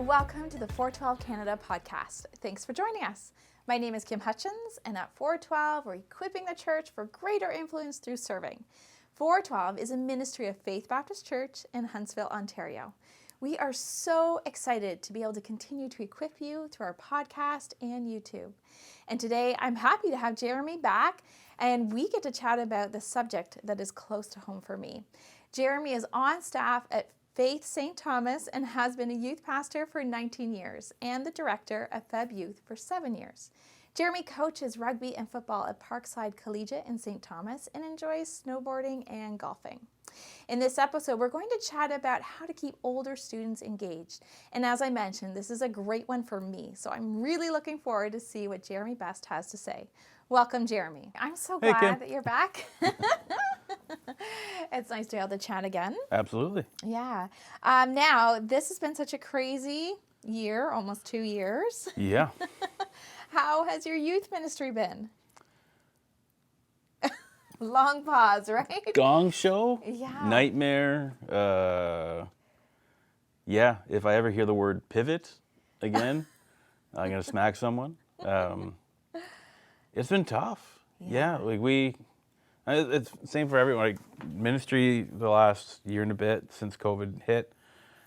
welcome to the 412 Canada podcast. Thanks for joining us. My name is Kim Hutchins, and at 412, we're equipping the church for greater influence through serving. 412 is a ministry of Faith Baptist Church in Huntsville, Ontario. We are so excited to be able to continue to equip you through our podcast and YouTube. And today, I'm happy to have Jeremy back, and we get to chat about the subject that is close to home for me. Jeremy is on staff at Faith St. Thomas and has been a youth pastor for 19 years and the director of FEB Youth for 7 years. Jeremy coaches rugby and football at Parkside Collegiate in St. Thomas and enjoys snowboarding and golfing. In this episode, we're going to chat about how to keep older students engaged. And as I mentioned, this is a great one for me, so I'm really looking forward to see what Jeremy Best has to say. Welcome, Jeremy. I'm so glad that you're back. It's nice to be able to chat again. Absolutely. Yeah. Now, this has been such a crazy year, almost 2 years. Yeah. How has your youth ministry been? Long pause, right? Gong show? Yeah. Nightmare. Yeah, if I ever hear the word pivot again, I'm going to smack someone. It's been tough. Yeah, it's the same for everyone. Like, ministry the last year and a bit since COVID hit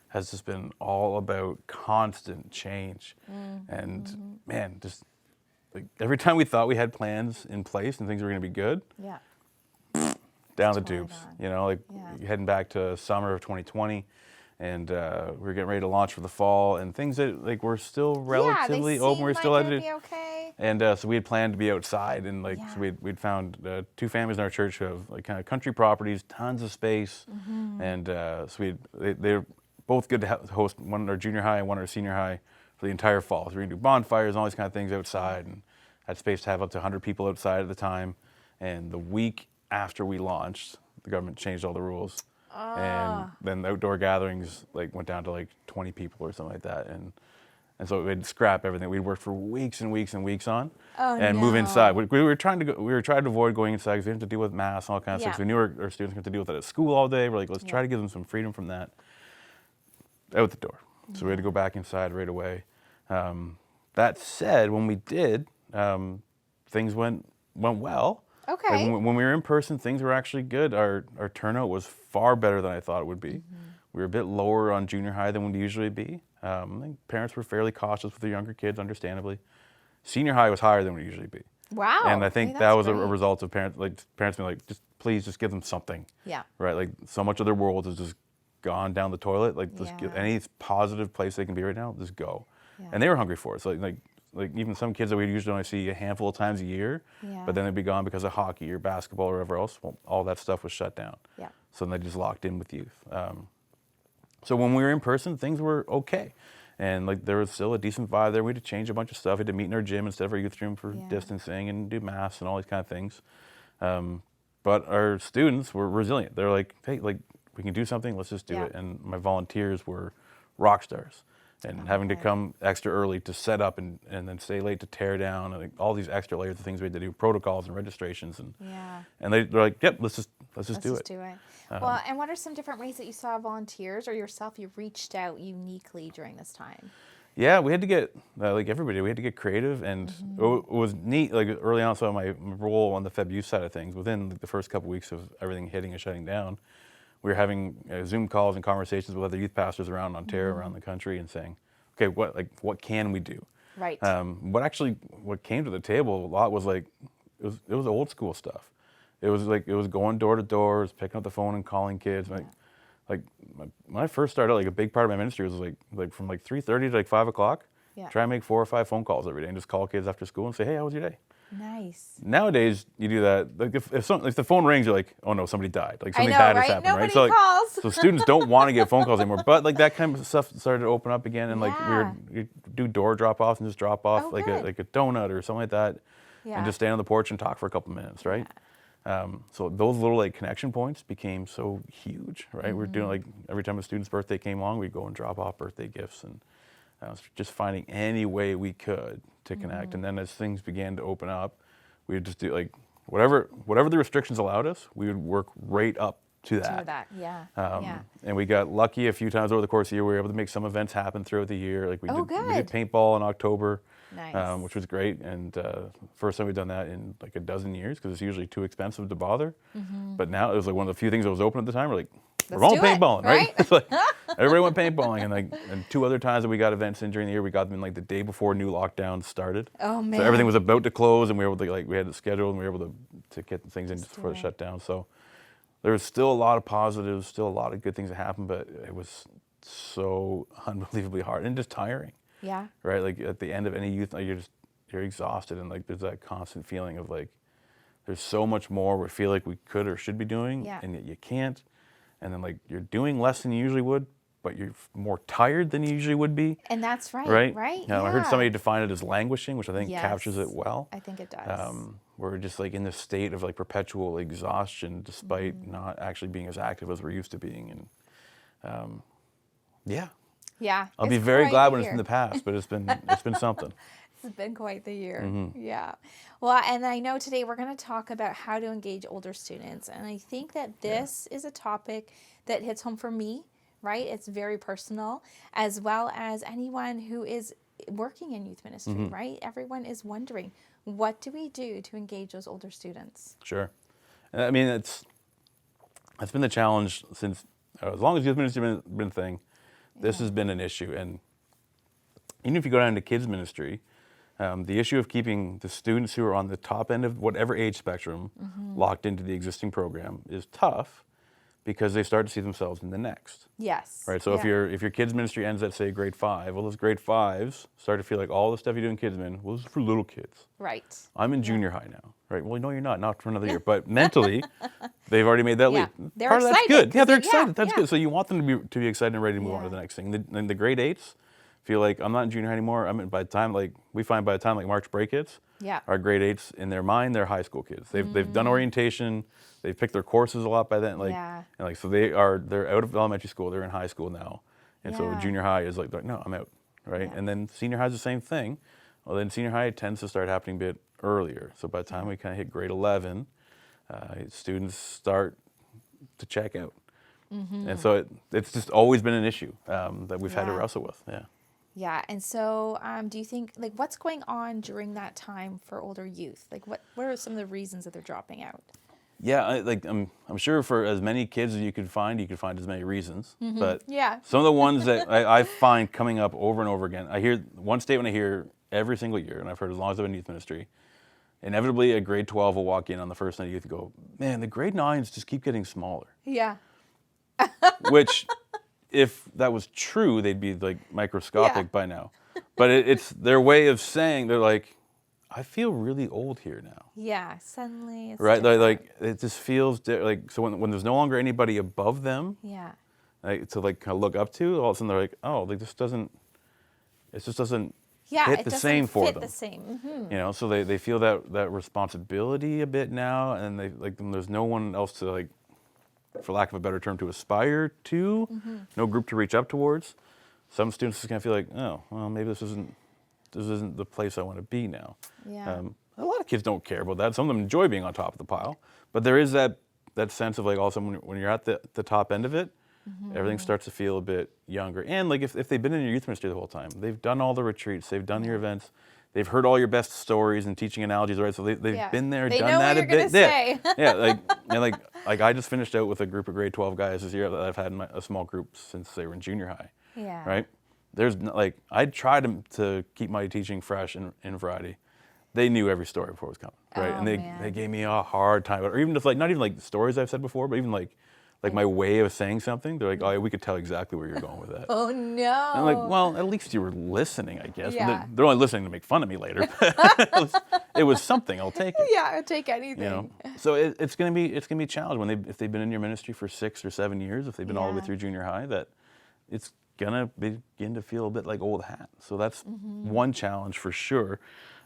has just been all about constant change. And man, just like every time we thought we had plans in place and things were going to be good, down the tubes. Heading back to summer of 2020, and we were getting ready to launch for the fall, and things that were still relatively open. We're still allowed to do. Okay. And so we had planned to be outside, and so we'd found 2 families in our church who have kind of country properties, tons of space, and so they're both good to host one at our junior high and one at our senior high for the entire fall. So we're gonna do bonfires and all these kind of things outside, and had space to have up to 100 people outside at the time. And the week after we launched, the government changed all the rules. And then the outdoor gatherings went down to 20 people or something like that. And so we'd scrap everything. We'd worked for weeks and weeks and weeks on move inside. We were trying to avoid going inside because we had to deal with masks and all kinds of stuff. So we knew our students had to deal with that at school all day. We're like, let's try to give them some freedom from that. Out the door. So we had to go back inside right away. That said, when we did, things went well. Okay. When we were in person, things were actually good. Our turnout was far better than I thought it would be. We were a bit lower on junior high than we'd usually be. I think parents were fairly cautious with their younger kids, understandably. Senior high was higher than we'd usually be. Wow. And I think that was a result of parents being please just give them something. Yeah. Right. So much of their world has just gone down the toilet. Just give any positive place they can be right now, just go. Yeah. And they were hungry for it. So even some kids that we usually only see a handful of times a year, but then they'd be gone because of hockey or basketball or whatever else. Well, all that stuff was shut down. Yeah. So then they just locked in with youth. So when we were in person, things were okay. And there was still a decent vibe there. We had to change a bunch of stuff. We had to meet in our gym instead of our youth room for distancing and do masks and all these kind of things. But our students were resilient. They're like, hey, we can do something, let's just do it. And my volunteers were rock stars. And having to come extra early to set up and then stay late to tear down, and all these extra layers of things we had to do, protocols and registrations, and they're like, yep, let's just do it. Well, and what are some different ways that you saw volunteers or yourself, you reached out uniquely during this time? Yeah, we had to get, everybody, we had to get creative, and it was neat, early on, so my role on the FEB Youth side of things, within the first couple weeks of everything hitting and shutting down, we were having Zoom calls and conversations with other youth pastors around Ontario, around the country, and saying, okay, what can we do? Right. What came to the table a lot was it was old school stuff. It was going door to door, it was picking up the phone and calling kids. When I first started, a big part of my ministry was from 3:30 to 5 o'clock. Yeah. Try and make 4 or 5 phone calls every day and just call kids after school and say, hey, how was your day? Nice. Nowadays, you do that. If the phone rings, you're like, oh no, somebody died. Something I know, bad right? has happened, Nobody right? calls. So students don't want to get phone calls anymore. But that kind of stuff started to open up again, and we do door drop-offs and just drop off a donut or something like that, and just stand on the porch and talk for a couple minutes, right? So those little connection points became so huge, right? We're doing every time a student's birthday came along, we'd go and drop off birthday gifts, and just finding any way we could to connect. And then as things began to open up, we would just do whatever the restrictions allowed us, we would work right up to that. Yeah. And we got lucky a few times over the course of the year. We were able to make some events happen throughout the year. Like we did paintball in October, Nice. which was great. And first time we've done that in like a dozen years because it's usually too expensive to bother. But now it was like one of the few things that was open at the time. We're like, we're all paintballing, right? It's like, everybody went paintballing, and two other times that we got events in during the year, we got them in like the day before new lockdown started. Oh man! So everything was about to close, and we were able to we had it scheduled, and we were able to get things in just before the shutdown. So there was still a lot of positives, still a lot of good things that happened, but it was so unbelievably hard and just tiring. Yeah. Right, like at the end of any youth, like you're exhausted, and like there's that constant feeling of like there's so much more we feel like we could or should be doing, and yet you can't. And then like you're doing less than you usually would, but you're more tired than you usually would be. And that's right. Right? Yeah. I heard somebody define it as languishing, which I think captures it well. I think it does. We're just like in this state of like perpetual exhaustion despite not actually being as active as we're used to being. And yeah. I'll be very glad when it's in the past, but it's been something. It's been quite the year. Yeah. Well, and I know today we're going to talk about how to engage older students. And I think that this is a topic that hits home for me, right? It's very personal, as well as anyone who is working in youth ministry, right? Everyone is wondering, what do we do to engage those older students? Sure. I mean, it's been the challenge since, as long as youth ministry has been a thing, this has been an issue. And even if you go down to kids ministry, the issue of keeping the students who are on the top end of whatever age spectrum locked into the existing program is tough because they start to see themselves in the next. Yes. Right. So if your kids ministry ends at say grade 5, well, those grade 5s start to feel like all the stuff you do in kids min, well, this is for little kids. Right. I'm in junior high now. Right. Well, no, you're not for another year. But mentally, they've already made that leap. They're Part excited. of that's good. Yeah, they're excited. That's good. So you want them to be excited and ready to move on to the next thing. And the grade 8s feel like I'm not in junior high anymore. I mean, by the time we find by the time March break hits, our grade 8s in their mind they're high school kids. They've done orientation, they've picked their courses a lot by then. And so they're out of elementary school, they're in high school now, and so junior high is like no, I'm out, right? And then senior high is the same thing. Well, then senior high tends to start happening a bit earlier. So by the time we kind of hit grade 11, students start to check out. And so it's just always been an issue that we've had to wrestle with. Yeah, and so do you think, like, what's going on during that time for older youth? Like, what are some of the reasons that they're dropping out? Yeah, I'm sure for as many kids as you could find as many reasons. But some of the ones that I find coming up over and over again, I hear one statement I hear every single year, and I've heard as long as I've been in youth ministry. Inevitably, a grade 12 will walk in on the first night of youth and go, man, the grade 9s just keep getting smaller. Yeah. Which, if that was true, they'd be like microscopic by now. But it's their way of saying, they're like, I feel really old here now. Yeah, suddenly it's right, different. like it just feels like, so when there's no longer anybody above them, to like kind of look up to, all of a sudden they're like, oh, like it just doesn't hit the same for them. You know, so they feel that responsibility a bit now, and they like there's no one else to, like, for lack of a better term, to aspire to, no group to reach up towards. Some students just kind of feel like, oh, well, maybe this isn't the place I want to be now. A lot of kids don't care about that. Some of them enjoy being on top of the pile, but there is that sense of like, all of a sudden when you're at the top end of it, everything starts to feel a bit younger. And like if they've been in your youth ministry the whole time, they've done all the retreats, they've done your events, they've heard all your best stories and teaching analogies, right? So they've been there, done that a bit. Like I just finished out with a group of grade 12 guys this year that I've had in a small group since they were in junior high. Right? There's I tried to keep my teaching fresh in variety. They knew every story before it was coming, right? And they gave me a hard time, or even just like not even like stories I've said before, but even like my way of saying something. They're like, oh, we could tell exactly where you're going with that. Oh no! And I'm like, well, at least you were listening, I guess. They're only listening to make fun of me later. It was something. I'll take it. Yeah, I'll take anything. You know, so it's gonna be a challenge if they've been in your ministry for 6 or 7 years, if they've been all the way through junior high, that it's gonna begin to feel a bit like old hat. So that's one challenge for sure.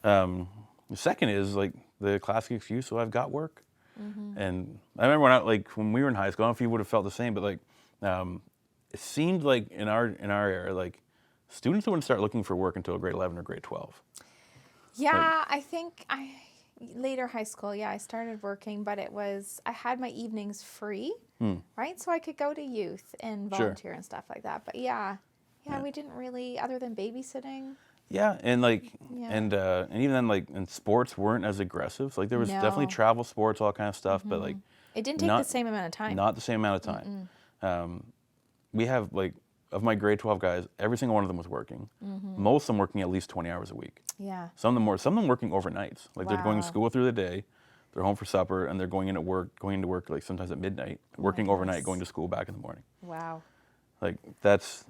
The second is like the classic excuse, so I've got work. And I remember when we were in high school, I don't know if you would have felt the same, but like it seemed like in our era, like students wouldn't start looking for work until grade 11 or grade 12. Yeah, I think later high school, yeah, I started working, but I had my evenings free, right? So I could go to youth and volunteer and stuff like that. But yeah, we didn't really, other than babysitting. Yeah, and like, and even then, like, and sports weren't as aggressive. Like, there was definitely travel sports, all kind of stuff, but like, it didn't take the same amount of time. Not the same amount of time. We have, like, of my grade 12 guys, every single one of them was working. Most of them working at least 20 hours a week. Yeah. Some of them working overnights. Like, they're going to school through the day, they're home for supper, and they're going into work like sometimes at midnight, working overnight, going to school back in the morning. Wow. Like, that's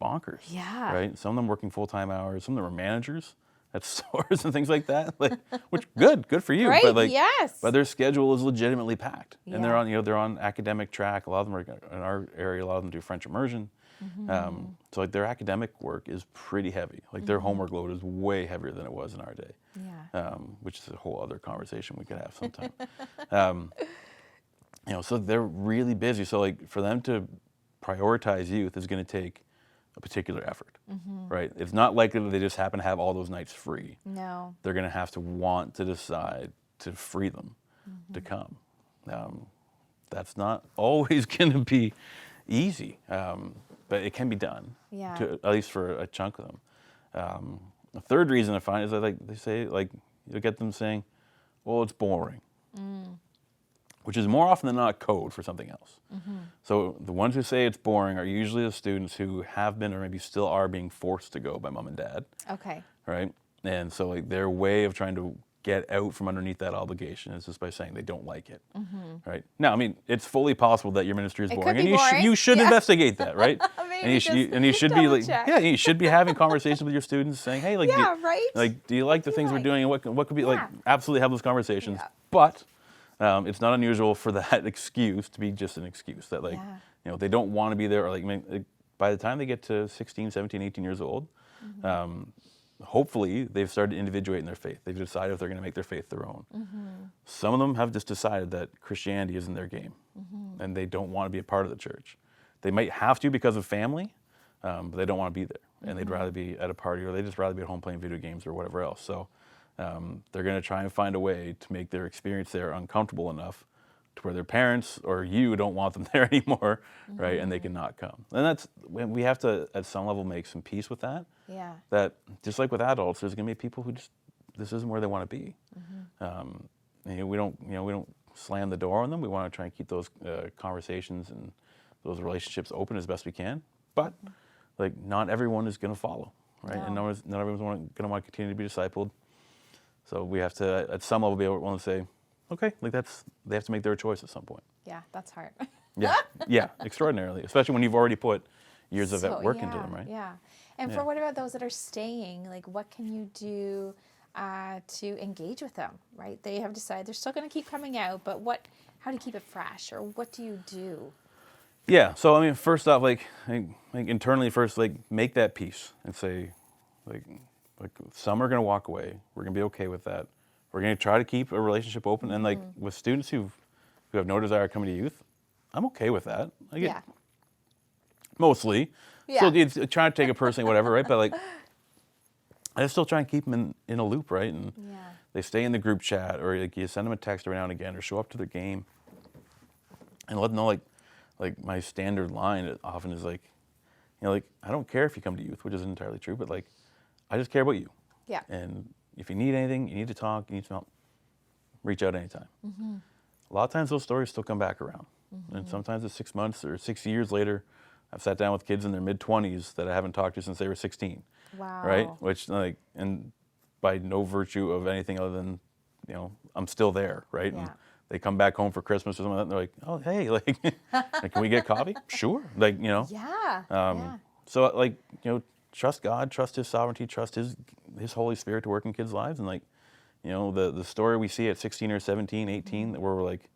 bonkers. Yeah. Right? Some of them working full-time hours. Some of them were managers at stores and things like that. Like, which good for you. Right, But like, yes. but their schedule is legitimately packed, and Yeah. they're on academic track. A lot of them are in our area. A lot of them do French immersion. So like, their academic work is pretty heavy. Like, their homework load is way heavier than it was in our day. Yeah. Which is a whole other conversation we could have sometime. So they're really busy. So like, for them to prioritize youth is going to take a particular effort, right? It's not likely that they just happen to have all those nights free. No. They're going to have to want to decide to free them to come. That's not always going to be easy, but it can be done, at least for a chunk of them. The third reason I find is that, like, they say, like, you'll get them saying, well, it's boring. Which is more often than not code for something else. So the ones who say it's boring are usually the students who have been or maybe still are being forced to go by mom and dad. Okay. Right? And so like, their way of trying to get out from underneath that obligation is just by saying they don't like it. Right? Now, I mean, it's fully possible that your ministry is boring, could be and boring. you should investigate that, right? Maybe and you should be like, double-check. you should be having conversations with your students, saying, hey, like, right? Do you like the things we're right. doing, and what could be like? Absolutely have those conversations, Yeah. but it's not unusual for that excuse to be just an excuse that, like, they don't want to be there, or like, I mean, by the time they get to 16, 17, 18 years old, hopefully they've started individuating their faith. They've decided if they're going to make their faith their own. Some of them have just decided that Christianity isn't their game, and they don't want to be a part of the church. They might have to because of family, but they don't want to be there, and they'd rather be at a party, or they'd just rather be at home playing video games or whatever else. So they're going to try and find a way to make their experience there uncomfortable enough to where their parents or you don't want them there anymore, right? And they cannot come. And we have to, at some level, make some peace with that. Yeah. That, just like with adults, there's going to be people who this isn't where they want to be. We don't slam the door on them. We want to try and keep those conversations and those relationships open as best we can. But like, not everyone is going to follow, right? And not everyone's going to want to continue to be discipled. So we have to, at some level, be able to say, okay, like, they have to make their choice at some point. Yeah, that's hard. Yeah, extraordinarily, especially when you've already put years of work into them, right? Yeah. And for what about those that are staying? Like, what can you do to engage with them, right? They have decided they're still going to keep coming out, but how to keep it fresh, or what do you do? Yeah, so I mean, first off, like internally first, like, make that peace and say, like some are going to walk away. We're going to be okay with that. We're going to try to keep a relationship open. And like, with students who have no desire coming to youth, I'm okay with that. Mostly. Yeah. So it's trying to take it personally, whatever, right? But like, I still try and keep them in a loop, right? And they stay in the group chat, or like, you send them a text every now and again, or show up to their game, and let them know, like my standard line often is like, like, I don't care if you come to youth, which isn't entirely true, but like, I just care about you. Yeah. And if you need anything, you need to talk, you need some help, reach out anytime. A lot of times those stories still come back around. And sometimes it's 6 months or 6 years later, I've sat down with kids in their mid-20s that I haven't talked to since they were 16. Wow. Right? Which, like, and by no virtue of anything other than, I'm still there, right? Yeah. And they come back home for Christmas or something like that, and they're like, oh, hey, like, can we get coffee? Sure. Like, Yeah. So, like, trust God, trust His sovereignty, trust His Holy Spirit to work in kids' lives. And like, the story we see at 16 or 17, 18, where we're like,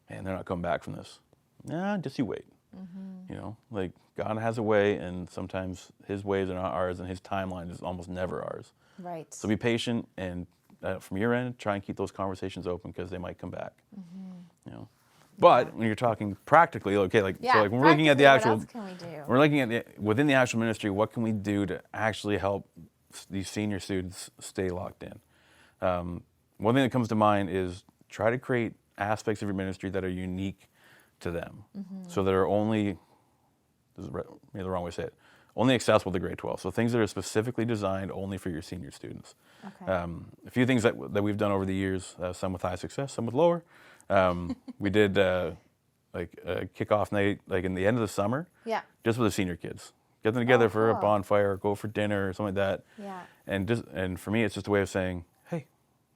man, they're not coming back from this. Nah, just you wait. Like, God has a way, and sometimes His ways are not ours, and His timeline is almost never ours. Right. So be patient, and from your end, try and keep those conversations open, because they might come back. But when you're talking practically, okay, like, so like, when we're looking at the actual, what else can we do? we're looking at within the actual ministry, what can we do to actually help these senior students stay locked in? one thing that comes to mind is try to create aspects of your ministry that are unique to them. So that are only, this is maybe the wrong way to say it, only accessible to grade 12. So things that are specifically designed only for your senior students. Okay. A few things that we've done over the years, some with high success, some with lower. We did like a kickoff night, like in the end of the summer, Yeah. just with the senior kids. Get them together for a cool. bonfire, go for dinner, or something like that. Yeah. And for me, it's just a way of saying, hey,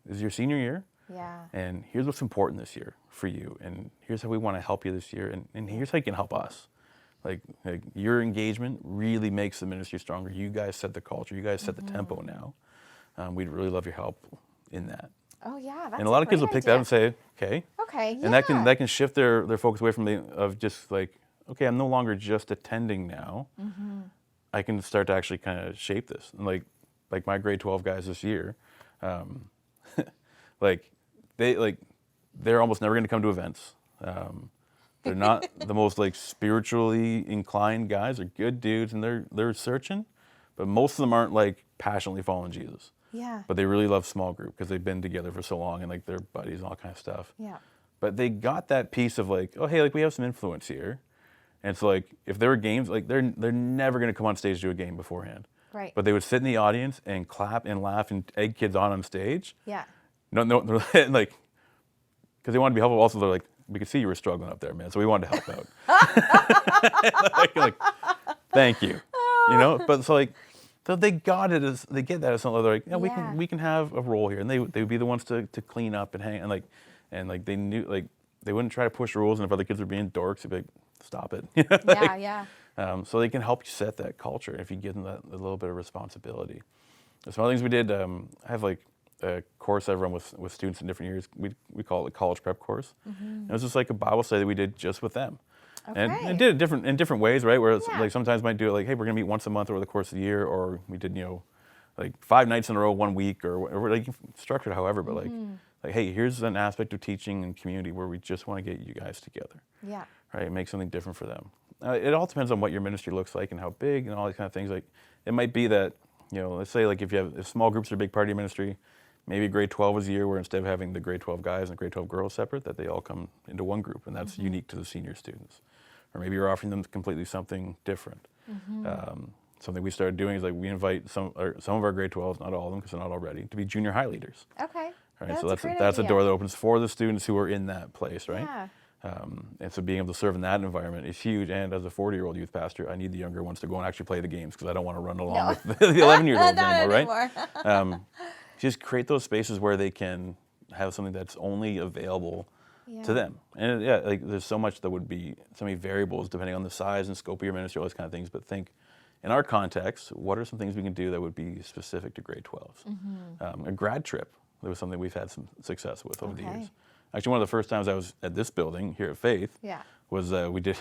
this is your senior year, Yeah. and here's what's important this year for you, and here's how we want to help you this year, and here's how you can help us. Like your engagement really makes the ministry stronger. You guys set the culture. You guys set the tempo now. We'd really love your help in that. Oh yeah, that's And a lot of kids will pick that up and say, okay. Okay, yeah. And that can shift their focus away from of just like, okay, I'm no longer just attending now. I can start to actually kind of shape this. And like my grade 12 guys this year, they're almost never going to come to events. They're not the most like spiritually inclined guys. They're good dudes, and they're searching, but most of them aren't like passionately following Jesus. Yeah. But they really love small group because they've been together for so long and like they're buddies and all kind of stuff. Yeah. But they got that piece of like, oh hey, like we have some influence here, and it's like if there were games, like they're never going to come on stage to do a game beforehand. Right. But they would sit in the audience and clap and laugh and egg kids on stage. Yeah. No, like because they want to be helpful. Also, they're like, we could see you were struggling up there, man, so we wanted to help out. like, thank you, you know. But so like, so they got it as they get that as something. They're like, yeah, we can have a role here, and they would be the ones to clean up and hang and like they knew like they wouldn't try to push rules, and if other kids were being dorks, they'd be like, stop it. Yeah. So they can help you set that culture if you give them a little bit of responsibility. Some other things we did, I have like a course I've run with students in different years. We call it a college prep course. And it was just like a Bible study that we did just with them. Okay. And did it in different ways, right? Where it's like sometimes might do it like, hey, we're gonna meet once a month over the course of the year, or we did, like 5 nights in a row, 1 week, or like structured however, but like, hey, here's an aspect of teaching and community where we just want to get you guys together. Yeah. Right, make something different for them. It all depends on what your ministry looks like and how big and all these kind of things. Like it might be that, let's say like if small groups are a big part of your ministry, maybe grade 12 is a year where instead of having the grade 12 guys and grade 12 girls separate, that they all come into one group, and that's unique to the senior students. Or maybe you're offering them completely something different. Something we started doing is like we invite some of our grade 12s, not all of them because they're not all ready, to be junior high leaders. Okay. Right, so that's a door that opens for the students who are in that place, right? Yeah. And so being able to serve in that environment is huge. And as a 40-year-old youth pastor, I need the younger ones to go and actually play the games because I don't want to run along with the 11-year-olds anymore, right? Just create those spaces where they can have something that's only available to them. And like there's so much that would be, so many variables depending on the size and scope of your ministry, all those kind of things. But think, in our context, what are some things we can do that would be specific to grade 12s? A grad trip, that was something we've had some success with over the years. Actually, one of the first times I was at this building here at Faith was we did,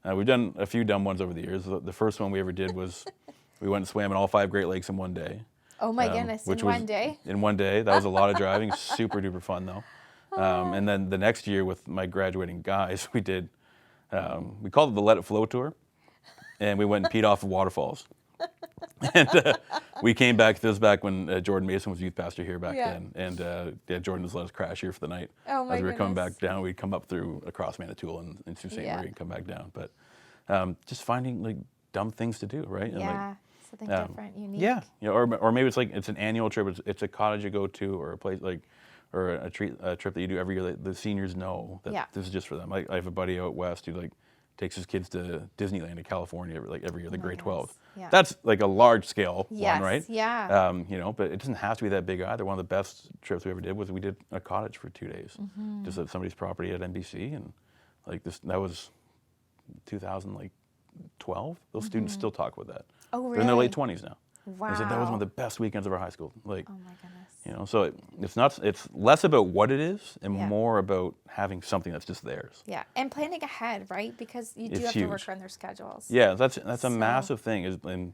we've done a few dumb ones over the years. The first one we ever did was we went and swam in all 5 Great Lakes in one day. Oh my goodness, in one day? In one day. That was a lot of driving, super duper fun though. And then the next year with my graduating guys, we did, we called it the Let It Flow Tour. And we went and peed off of waterfalls. And we came back, this was back when Jordan Mason was youth pastor here back then. And Jordan just let us crash here for the night. Oh my As we were coming goodness. back down, we'd come up through across Manitoula and through St. Marie and come back down. But just finding like dumb things to do, right? And, like, something different, unique. yeah, or maybe it's like it's an annual trip. It's a cottage you go to, or a place like, or a trip that you do every year. That the seniors know that this is just for them. I have a buddy out west who like takes his kids to Disneyland in California every year. The grade 12. Yeah. That's like a large scale one, right? Yeah. But it doesn't have to be that big either. One of the best trips we ever did was we did a cottage for 2 days, just at somebody's property at NBC, and like that was 2012. Those students still talk about that. Oh, really? They're in their late 20s now. Wow. I said that was one of the best weekends of our high school. Like, Oh my goodness. so it's less about what it is and more about having something that's just theirs. Yeah, and planning ahead, right? Because you do It's have to work huge. around their schedules. Yeah, that's a massive thing. And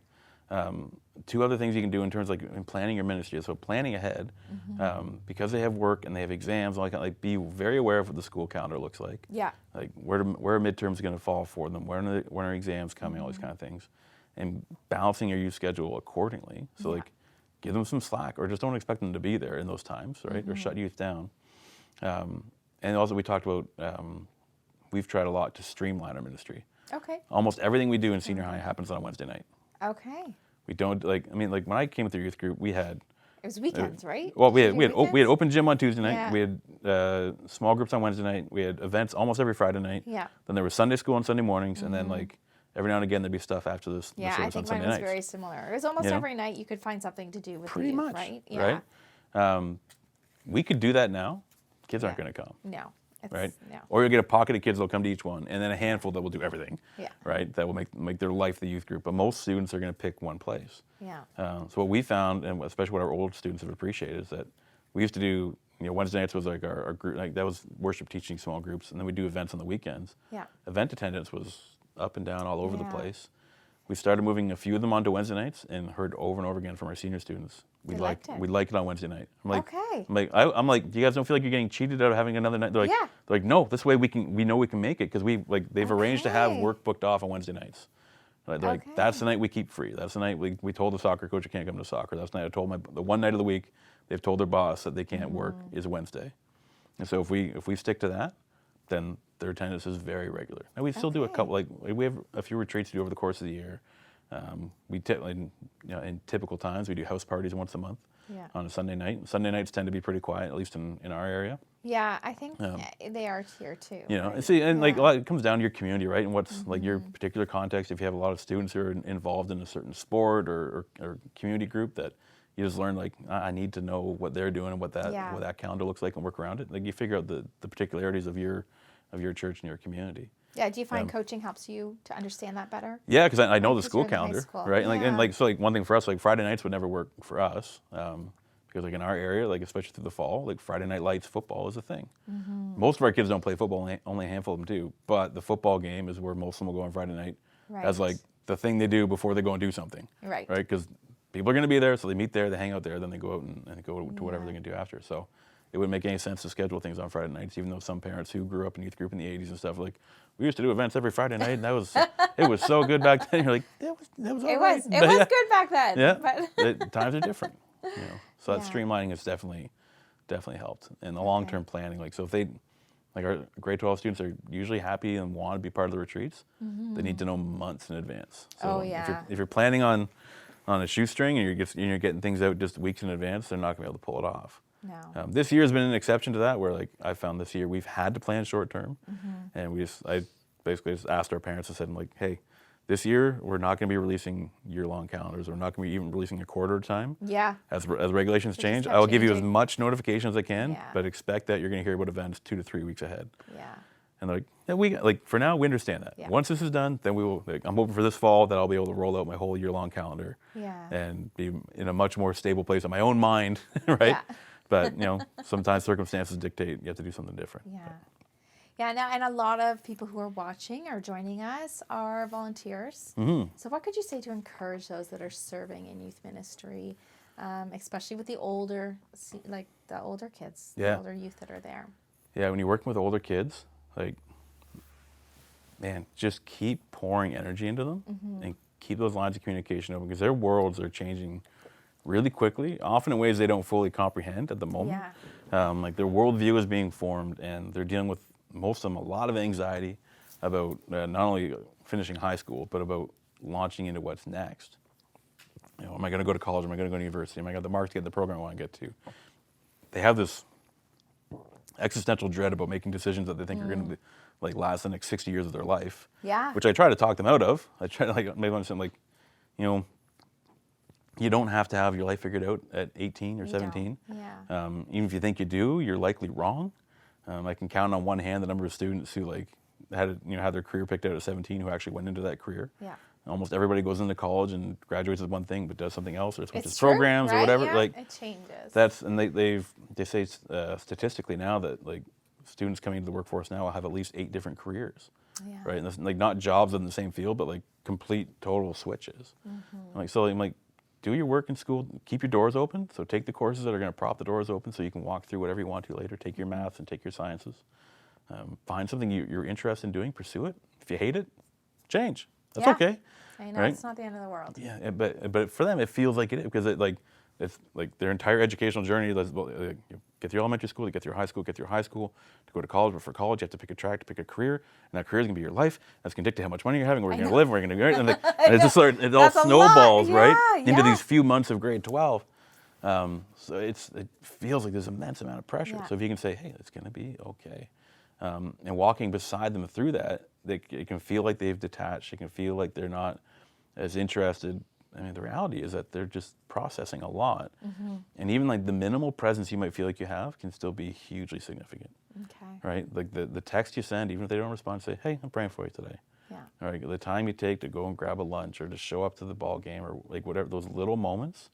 2 other things you can do in terms of like in planning your ministry. So planning ahead, because they have work and they have exams, like be very aware of what the school calendar looks like. Yeah. Like where are midterms going to fall for them? When are exams coming? All these kind of things, and balancing your youth schedule accordingly. So like give them some slack, or just don't expect them to be there in those times, right? Or shut youth down. And also we talked about, we've tried a lot to streamline our ministry. Okay. Almost everything we do in senior high happens on a Wednesday night. Okay. We don't when I came with the youth group, we had. It was weekends, right? Well, we had open gym on Tuesday night. Yeah. We had small groups on Wednesday night. We had events almost every Friday night. Yeah. Then there was Sunday school on Sunday mornings, and then like every now and again there'd be stuff after the service I think on Sunday mine was nights. very similar. It was almost every night you could find something to do with Pretty the youth, much, right? Yeah. right? We could do that now. Kids aren't Yeah. going to come. No. It's, Right? No. Or you'll get a pocket of kids that'll come to each one, and then a handful that will do everything. Yeah. Right? That will make their life the youth group. But most students are going to pick one place. Yeah. So what we found, and especially what our old students have appreciated, is that we used to do, Wednesday nights was like our group, like that was worship teaching small groups, and then we do events on the weekends. Yeah. Event attendance was up and down all over the Yeah. place. We started moving a few of them onto Wednesday nights, and heard over and over again from our senior students, They liked it. we'd like it on Wednesday night. I'm like, Okay. I'm like, do you guys don't feel like you're getting cheated out of having another night? They're like, Yeah. no, this way we know we can make it, because they've arranged to have Okay. work booked off on Wednesday nights. They're like, Okay. that's the night we keep free. That's the night we told the soccer coach you can't come to soccer. That's the night I told the one night of the week they've told their boss that they can't work is Wednesday. And so if we stick to that, then their attendance is very regular. Now we still do a Okay. couple, we have a few retreats to do over the course of the year. In typical times we do house parties once a month Yeah. on a Sunday night. Sunday nights tend to be pretty quiet, at least in our area. Yeah, I think they are here too. And right? see, and like a Yeah. lot, it comes down to your community, right? And what's like your particular context. If you have a lot of students who are involved in a certain sport or community group, that you just learn, like, I need to know what they're doing and what that calendar looks like and work around it. Like you figure out the particularities of your church and your community. Yeah, do you find coaching helps you to understand that better? Yeah, because I know the Because school you're in high calendar, school. right? Yeah. So one thing for us, like Friday nights would never work for us, because like in our area, like especially through the fall, like Friday night lights football is a thing. Most of our kids don't play football; only a handful of them do. But the football game is where most of them will go on Friday night as Right. like the thing they do before they go and do something, Right. right? Because people are going to be there, so they meet there, they hang out there, then they go out and go to whatever they're going to do after. So it wouldn't make any sense to schedule things on Friday nights, even though some parents who grew up in youth group in the 80s and stuff, like, we used to do events every Friday night, and it was so good back then. You're like, that was all It right. was good back then. Yeah, But times are different. So that Yeah. streamlining has definitely helped. And the long-term planning, like, so if they, like our grade 12 students are usually happy and want to be part of the retreats, they need to know months in advance. So Oh, yeah. if you're planning on a shoestring and you're getting things out just weeks in advance, they're not going to be able to pull it off. no. This year has been an exception to that, where like I found this year we've had to plan short term, and I basically just asked our parents and said, I'm like, hey, this year we're not going to be releasing year-long calendars. We're not going to be even releasing a quarter at a time. Yeah. As regulations just change, kept I will give you as changing. much notification as I can, Yeah. but expect that you're going to hear about events 2 to 3 weeks ahead. Yeah. And they're like, yeah, for now we understand that. Yeah. Once this is done, then we will. I'm hoping for this fall that I'll be able to roll out my whole year-long calendar. Yeah. And be in a much more stable place in my own mind, right? Yeah. But sometimes circumstances dictate you have to do something different. Yeah. Yeah, now, and a lot of people who are watching or joining us are volunteers. So what could you say to encourage those that are serving in youth ministry, especially with the older kids, the Yeah. older youth that are there? Yeah, when you're working with older kids, like, man, just keep pouring energy into them and keep those lines of communication open, because their worlds are changing really quickly, often in ways they don't fully comprehend at the moment. Like their worldview is being formed, and they're dealing with, most of them, a lot of anxiety about not only finishing high school, but about launching into what's next. Am I going to go to college? Am I going to go to university? Am I going to get the marks to get the program I want to get to? They have this existential dread about making decisions that they think are going to like last the next 60 years of their life. Yeah. Which I try to talk them out of. I try to make them understand, like, you don't have to have your life figured out at 18 or 17. Yeah. Even if you think you do, you're likely wrong. I can count on one hand the number of students who had their career picked out at 17 who actually went into that career. Yeah. Almost everybody goes into college and graduates with one thing, but does something else, or switches It's true, programs or right? whatever. Yeah, Like it changes. they say statistically now that like students coming into the workforce now will have at least 8 different careers. Yeah. Right, and that's, like, not jobs in the same field, but like complete total switches. Like, so I'm like, do your work in school, keep your doors open. So take the courses that are going to prop the doors open, so you can walk through whatever you want to later. Take your maths and take your sciences. Find something you're interested in doing, pursue it. If you hate it, change. That's Yeah. okay. I know, right? it's not the end of the world. Yeah, but for them it feels like it is, because it's like their entire educational journey. You get through elementary school, you get through high school, to go to college. But for college, you have to pick a track, to pick a career, and that career is going to be your life. That's going to dictate how much money you're having, where you're going to live, where you're going to go. And it's just it all snowballs, right, into these few months of grade 12. So it feels like there's an immense amount of pressure. Yeah. So if you can say, hey, it's going to be okay. And walking beside them through that, it can feel like they've detached. It can feel like they're not as interested. I mean, the reality is that they're just processing a lot. Mm-hmm. And even like the minimal presence you might feel like you have can still be hugely significant. Okay. Right? Like the text you send, even if they don't respond, say, hey, I'm praying for you today. Yeah. All right? The time you take to go and grab a lunch or to show up to the ball game or like whatever, those little moments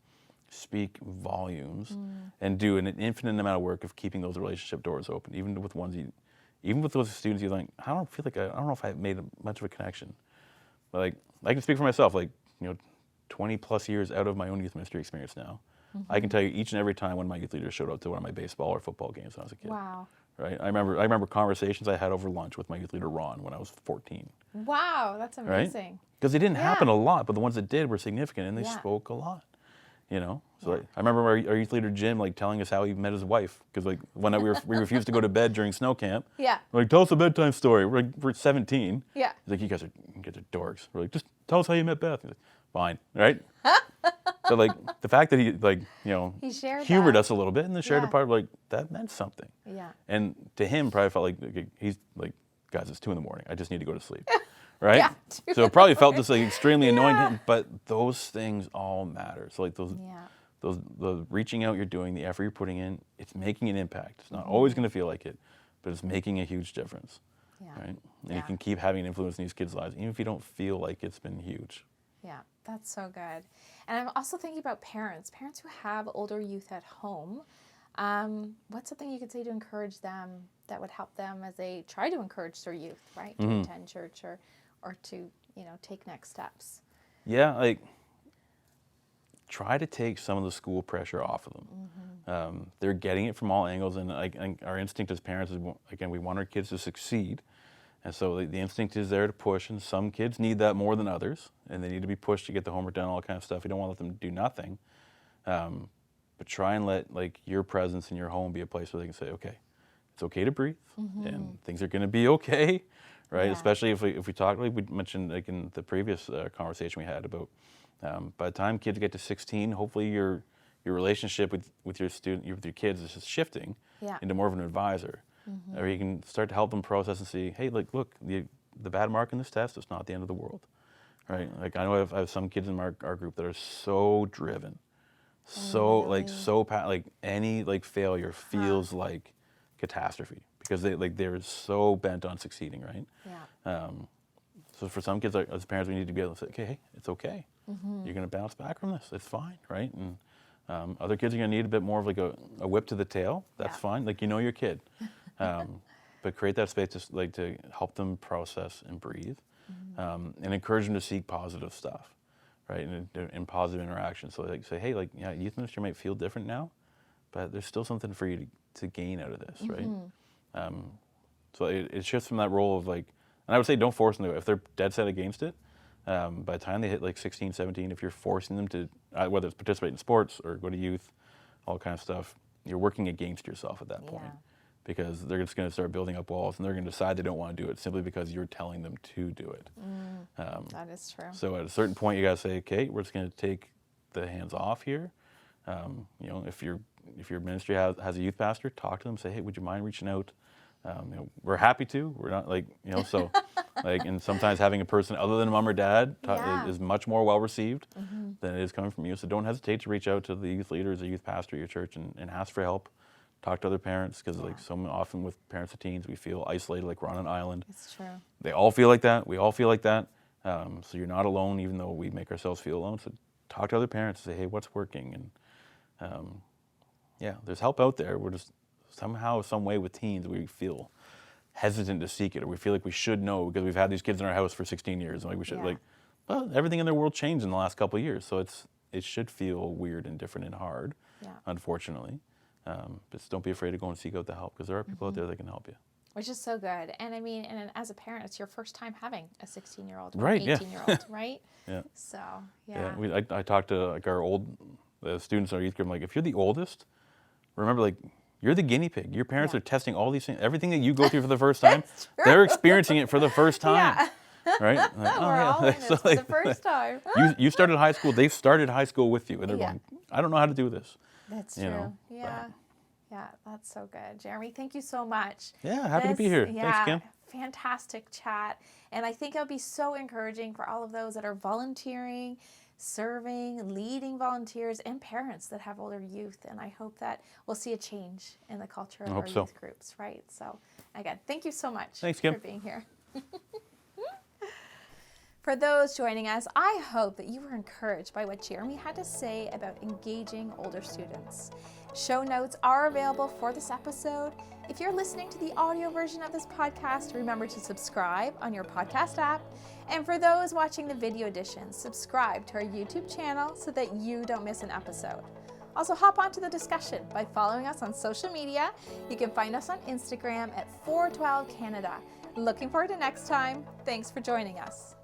speak volumes and do an infinite amount of work of keeping those relationship doors open, even with those students you think, I don't know if I made much of a connection. But like, I can speak for myself, like, 20 plus years out of my own youth ministry experience now. Mm-hmm. I can tell you each and every time one of my youth leaders showed up to one of my baseball or football games when I was a kid. Wow. Right? I remember conversations I had over lunch with my youth leader Ron when I was 14. Wow, that's amazing. Because they didn't happen a lot, but the ones that did were significant and they spoke a lot. So I remember our youth leader Jim like telling us how he met his wife, because like one night we refused to go to bed during snow camp. Yeah. We're like, tell us a bedtime story. We're 17. Yeah. He's like, you guys are dorks. We're like, just tell us how you met Beth. He's like, fine, right? So like the fact that he like he humored us a little bit and then shared a part of like that meant something. Yeah. And to him probably felt like he's like, guys, it's 2 a.m. I just need to go to sleep. Right? Yeah, so it probably felt just like extremely annoying to him, but those things all matter. So like the reaching out you're doing, the effort you're putting in, it's making an impact. It's not always going to feel like it, but it's making a huge difference. Yeah. Right? And you can keep having an influence in these kids' lives, even if you don't feel like it's been huge. Yeah, that's so good. And I'm also thinking about parents who have older youth at home. What's something you could say to encourage them that would help them as they try to encourage their youth, right, to attend church or to, take next steps? Yeah, like try to take some of the school pressure off of them. Mm-hmm. They're getting it from all angles, and our instinct as parents is, again, we want our kids to succeed. And so the instinct is there to push, and some kids need that more than others, and they need to be pushed to get the homework done, all that kind of stuff. You don't want to let them do nothing. But try and let like your presence in your home be a place where they can say, okay, it's okay to breathe, and things are going to be okay, right? Yeah. Especially if we talk, like we mentioned like in the previous conversation we had about, by the time kids get to 16, hopefully your relationship with your kids is just shifting into more of an advisor, or you can start to help them process and see, hey, like look, the bad mark in this test is not the end of the world, right? Like I know I have some kids in our group that are so driven. So like any like failure feels like catastrophe because they're so bent on succeeding, right? Yeah. So for some kids, like, as parents, we need to be able to say, okay, hey, it's okay. You're going to bounce back from this. It's fine, right? And other kids are going to need a bit more of like a whip to the tail. That's fine. Like your kid, but create that space to help them process and breathe, and encourage them to seek positive stuff. Right, in positive interaction. So like say, hey, like youth ministry might feel different now, but there's still something for you to gain out of this, right? So it shifts from that role of like, and I would say don't force them to, if they're dead set against it, by the time they hit like 16, 17, if you're forcing them to, whether it's participate in sports or go to youth, all kind of stuff, you're working against yourself at that point. Because they're just going to start building up walls, and they're going to decide they don't want to do it simply because you're telling them to do it. That is true. So at a certain point, you got to say, okay, we're just going to take the hands off here. If your ministry has a youth pastor, talk to them. Say, hey, would you mind reaching out? We're happy to. We're not like so like, and sometimes having a person other than mom or dad is much more well received than it is coming from you. So don't hesitate to reach out to the youth leaders, the youth pastor at your church, and ask for help. Talk to other parents, because like so often with parents of teens, we feel isolated, like we're on an island. It's true. They all feel like that. We all feel like that. So you're not alone, even though we make ourselves feel alone. So talk to other parents and say, hey, what's working? And there's help out there. We're just somehow, some way with teens, we feel hesitant to seek it, or we feel like we should know because we've had these kids in our house for 16 years. And like we should well, everything in their world changed in the last couple of years. So it should feel weird and different and hard, unfortunately. But don't be afraid to go and seek out the help, because there are people out there that can help you. Which is so good. And I mean, and as a parent, it's your first time having a 16-year-old or an 18-year-old, right? Yeah. So, I talked to like our the students in our youth group, I'm like, if you're the oldest, remember, like, you're the guinea pig. Your parents Yeah. are testing all these things. Everything that you go through for the first time, It's true. they're experiencing it for the first time. Yeah. Right? Like, We're all in this So, for the first time. you started high school, they've started high school with you, and they're Yeah. going, I don't know how to do this. That's You true. know, Yeah. Yeah, that's so good. Jeremy, thank you so much. Yeah, happy to be here. Thanks, Kim. Fantastic chat. And I think it'll be so encouraging for all of those that are volunteering, serving, leading volunteers, and parents that have older youth. And I hope that we'll see a change in the culture of our youth groups, right? So again, thank you so much Thanks, Kim. for being here. For those joining us, I hope that you were encouraged by what Jeremy had to say about engaging older students. Show notes are available for this episode. If you're listening to the audio version of this podcast, remember to subscribe on your podcast app. And for those watching the video edition, subscribe to our YouTube channel so that you don't miss an episode. Also, hop onto the discussion by following us on social media. You can find us on Instagram at 412 Canada. Looking forward to next time. Thanks for joining us.